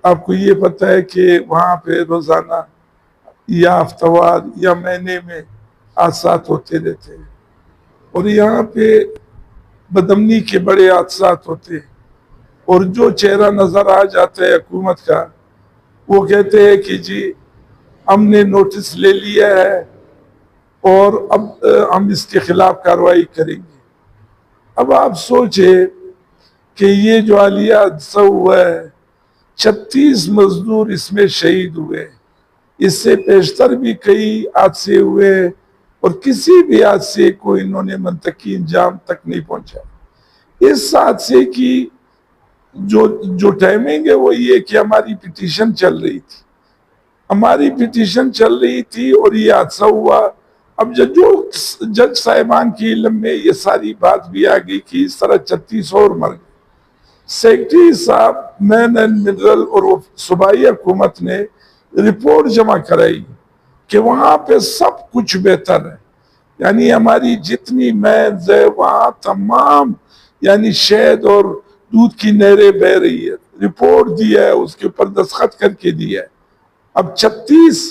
آپ کو یہ پتہ ہے کہ وہاں پہ روزانہ یا ہفتوار یا مہینے میں حادثات ہوتے رہتے ہیں، اور یہاں پہ بدامنی کے بڑے حادثات ہوتے ہیں، اور جو چہرہ نظر آ جاتا ہے حکومت کا، وہ کہتے ہیں کہ جی ہم نے نوٹس لے لیا ہے اور اب ہم اس کے خلاف کارروائی کریں گے۔ اب آپ سوچیں کہ یہ جو حالیہ حادثہ ہوا ہے، 36 مزدور اس میں شہید ہوئے، اس سے پیشتر بھی کئی حادثے ہوئے، اور کسی بھی حادثے کو انہوں نے منطقی انجام تک نہیں پہنچا۔ اس حادثے کی جو ٹائمنگ ہے وہ یہ کہ ہماری پٹیشن چل رہی تھی اور یہ حادثہ ہوا۔ اب جج صاحبان کے علم میں یہ ساری بات بھی آ گئی کہ اس طرح 36 اور مر گئے۔ سیکٹری صاحب مین اینڈ منرل اور صوبائی حکومت نے رپورٹ جمع کرائی کہ وہاں پہ سب کچھ بہتر ہے، یعنی ہماری جتنی مینز ہے وہاں تمام یعنی شہد اور دودھ کی نہریں بہ رہی ہے، رپورٹ دیا ہے، اس کے اوپر دستخط کر کے دیا ہے۔ اب 36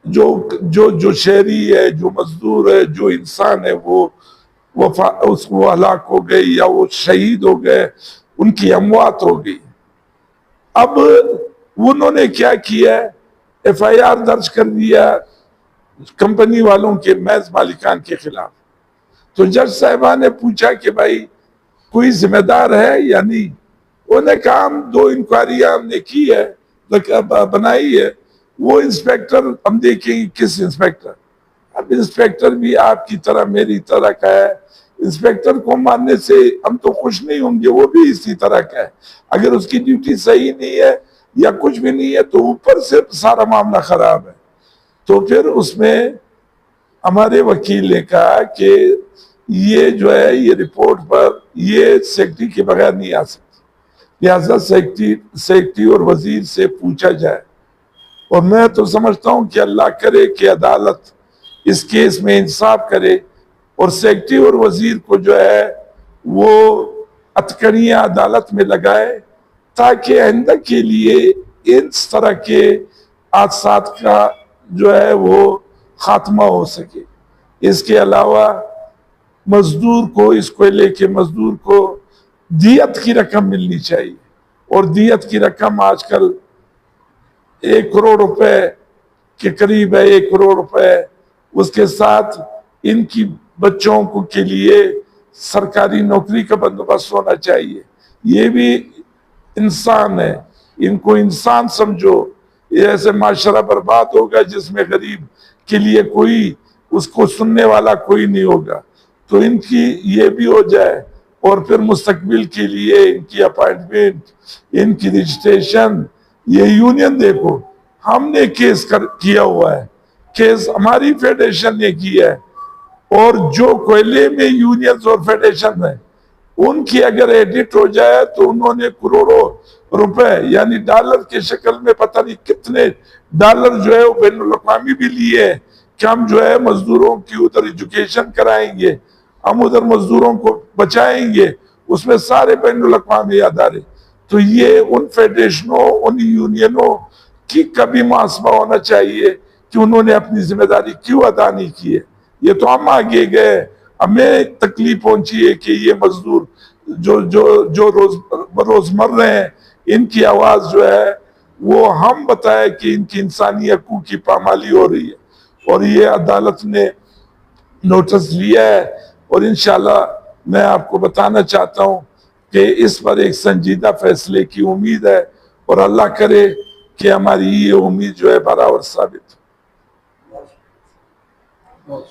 جو شہری ہے، جو مزدور ہے، جو انسان ہے، وہ ہلاک ہو گئے یا وہ شہید ہو گئے، ان کی اموات ہو گئی۔ اب انہوں نے کیا کیا، ایف آئی آر درج کر دیا کمپنی والوں کے محض مالکان کے خلاف۔ تو جج صاحبہ نے پوچھا کہ بھائی کوئی ذمہ دار ہے یا نہیں؟ انہوں نے کہا ہم 2 انکوائریاں ہم نے کی ہے، بنائی ہے، وہ انسپیکٹر ہم دیکھیں گے کس انسپیکٹر۔ اب انسپیکٹر بھی آپ کی طرح میری طرح کا ہے، انسپیکٹر کو ماننے سے ہم تو خوش نہیں ہوں گے، وہ بھی اسی طرح کا ہے۔ اگر اس کی ڈیوٹی صحیح نہیں ہے یا کچھ بھی نہیں ہے تو اوپر سے سارا معاملہ خراب ہے۔ تو پھر اس میں ہمارے وکیل نے کہا کہ یہ جو ہے یہ رپورٹ پر یہ سیکٹری کے بغیر نہیں آ سکتی، لہذا سیکٹری اور وزیر سے پوچھا جائے۔ اور میں تو سمجھتا ہوں کہ اللہ کرے کہ عدالت اس کیس میں انصاف کرے اور سیکٹری اور وزیر کو جو ہے وہ ہتھکڑیاں عدالت میں لگائے، تاکہ آئندہ کے لیے اس طرح کے حادثات کا جو ہے وہ خاتمہ ہو سکے۔ اس کے علاوہ مزدور کو، اس کوئلے کے مزدور کو دیت کی رقم ملنی چاہیے، اور دیت کی رقم آج کل 1 کروڑ روپے کے قریب ہے، 1 کروڑ روپے۔ اس کے ساتھ ان کی بچوں کے لیے سرکاری نوکری کا بندوبست ہونا چاہیے۔ یہ بھی انسان ہے، ان کو انسان سمجھو۔ یہ ایسے معاشرہ برباد ہوگا جس میں غریب کے لیے کوئی اس کو سننے والا کوئی نہیں ہوگا۔ تو ان کی یہ بھی ہو جائے، اور پھر مستقبل کے لیے ان کی اپائنٹمنٹ، ان کی رجسٹریشن، یہ یونین دیکھو ہم نے کیس کیا ہوا ہے، کیس ہماری فیڈریشن نے کیا ہے، اور جو کوئلے میں یونینز اور فیڈریشن ہیں ان کی اگر ایڈٹ ہو جائے تو انہوں نے کروڑوں روپے یعنی ڈالر کے شکل میں پتہ نہیں کتنے ڈالر جو ہے وہ بین الاقوامی بھی لیے ہیں کہ ہم جو ہے مزدوروں کی ادھر ایجوکیشن کرائیں گے، ہم ادھر مزدوروں کو بچائیں گے، اس میں سارے بین الاقوامی ادارے۔ تو یہ ان فیڈریشنوں، ان یونینوں کی کبھی محاسبہ ہونا چاہیے کہ انہوں نے اپنی ذمہ داری کیوں ادا نہیں کی ہے۔ یہ تو ہم آگے گئے، ہمیں تکلیف پہنچی ہے کہ یہ مزدور جو روز مر رہے ہیں، ان کی آواز جو ہے وہ ہم بتائے کہ ان کی انسانی حقوق کی پامالی ہو رہی ہے، اور یہ عدالت نے نوٹس لیا ہے۔ اور انشاءاللہ میں آپ کو بتانا چاہتا ہوں کہ اس پر ایک سنجیدہ فیصلے کی امید ہے، اور اللہ کرے کہ ہماری یہ امید جو ہے برابر ثابت ہو۔